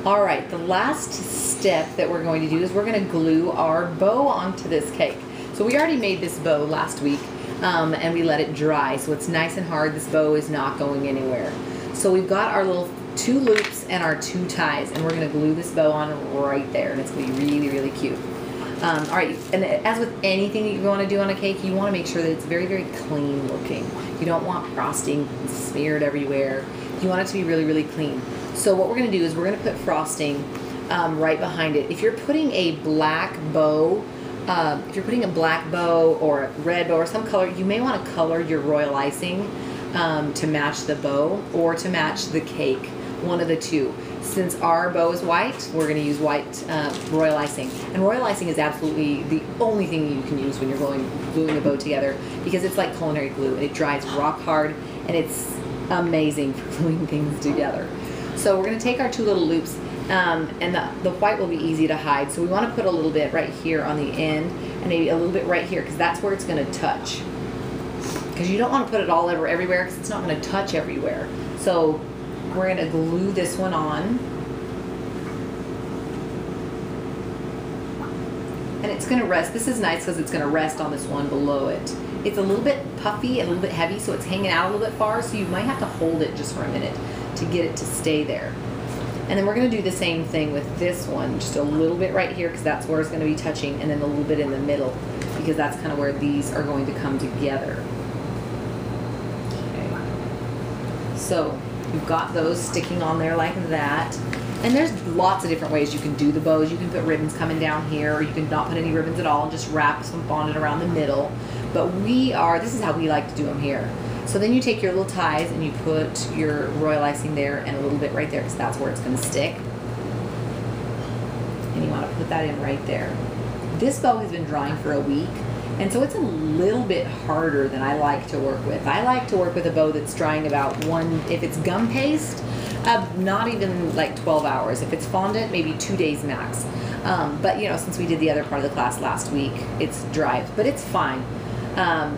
All right, the last step that we're going to do is we're going to glue our bow onto this cake. So we already made this bow last week and we let it dry, so it's nice and hard. This bow is not going anywhere. So we've got our little 2 loops and our 2 ties, and we're going to glue this bow on right there, and it's going to be really, really cute. All right, and as with anything that you want to do on a cake, you want to make sure that it's very, very clean looking. You don't want frosting smeared everywhere. You want it to be really, really clean. So what we're going to do is we're going to put frosting right behind it. If you're putting a black bow, or a red bow or some color, you may want to color your royal icing to match the bow or to match the cake, one of the two. Since our bow is white, we're going to use white royal icing. And royal icing is absolutely the only thing you can use when you're gluing a bow together, because it's like culinary glue. It dries rock hard, and it's amazing for gluing things together. So we're going to take our 2 little loops, and the white will be easy to hide. So we want to put a little bit right here on the end, and maybe a little bit right here, because that's where it's going to touch. Because you don't want to put it all over everywhere, because it's not going to touch everywhere. So we're going to glue this one on. And it's going to rest. This is nice because it's going to rest on this one below it. It's a little bit puffy and a little bit heavy, so it's hanging out a little bit far, so you might have to hold it just for a minute to get it to stay there. And then we're going to do the same thing with this one, just a little bit right here, because that's where it's going to be touching, and then a little bit in the middle, because that's kind of where these are going to come together. Okay. So you've got those sticking on there like that. And there's lots of different ways you can do the bows. You can put ribbons coming down here, or you can not put any ribbons at all and just wrap some fondant around the middle. But this is how we like to do them here. So then you take your little ties and you put your royal icing there and a little bit right there, because that's where it's going to stick. And you want to put that in right there. This bow has been drying for a week, and so it's a little bit harder than I like to work with. I like to work with a bow that's drying about if it's gum paste, not even like 12 hours. If it's fondant, maybe 2 days max. But you know, since we did the other part of the class last week, it's dry, but it's fine.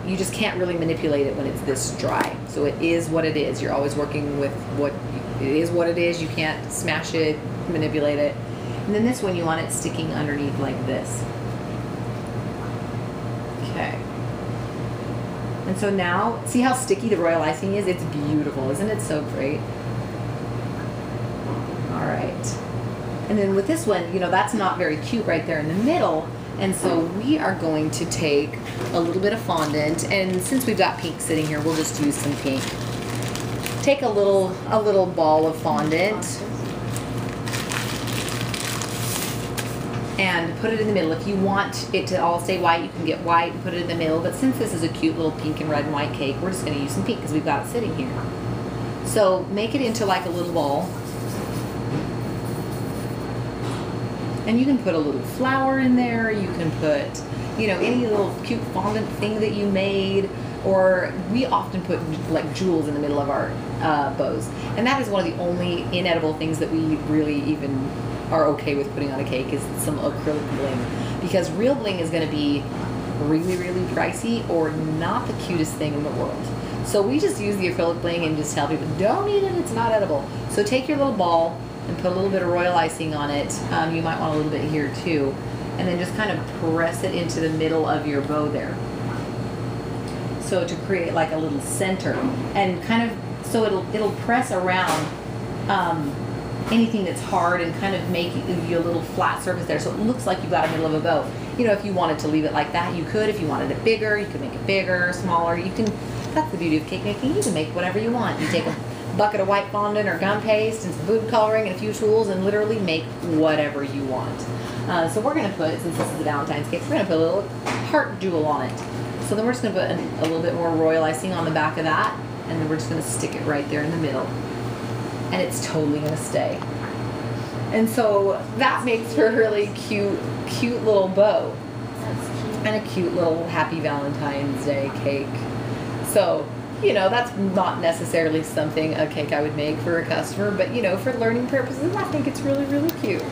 You just can't really manipulate it when it's this dry. So it is what it is. You're always working with it is what it is. You can't smash it, manipulate it. And then this one, you want it sticking underneath like this. Okay. And so now, see how sticky the royal icing is? It's beautiful. Isn't it so great? All right. And then with this one, you know, that's not very cute right there in the middle. And so we are going to take a little bit of fondant, and since we've got pink sitting here, we'll just use some pink. Take a little ball of fondant and put it in the middle. If you want it to all stay white, you can get white and put it in the middle. But since this is a cute little pink and red and white cake, we're just going to use some pink because we've got it sitting here. So make it into like a little ball. And you can put a little flower in there. You can put, you know, any little cute fondant thing that you made. Or we often put like jewels in the middle of our bows. And that is one of the only inedible things that we really even are okay with putting on a cake, is some acrylic bling. Because real bling is going to be really, really pricey or not the cutest thing in the world. So we just use the acrylic bling and just tell people, don't eat it, it's not edible. So take your little ball and put a little bit of royal icing on it. You might want a little bit here too. And then just kind of press it into the middle of your bow there. So to create like a little center, and kind of, so it'll press around anything that's hard and kind of make you a little flat surface there, so it looks like you've got a middle of a bow. You know, if you wanted to leave it like that, you could. If you wanted it bigger, you could make it bigger, smaller. You can, that's the beauty of cake making. You can make whatever you want. You take a bucket of white fondant or gum paste and some food coloring and a few tools and literally make whatever you want. So we're going to put, since this is a Valentine's cake, we're going to put a little heart jewel on it. So then we're just going to put a little bit more royal icing on the back of that, and then we're just going to stick it right there in the middle. And it's totally going to stay. And so that makes for a really cute little bow. That's cute. And a cute little happy Valentine's Day cake. So, you know, that's not necessarily something, a cake I would make for a customer, but, you know, for learning purposes, I think it's really, really cute.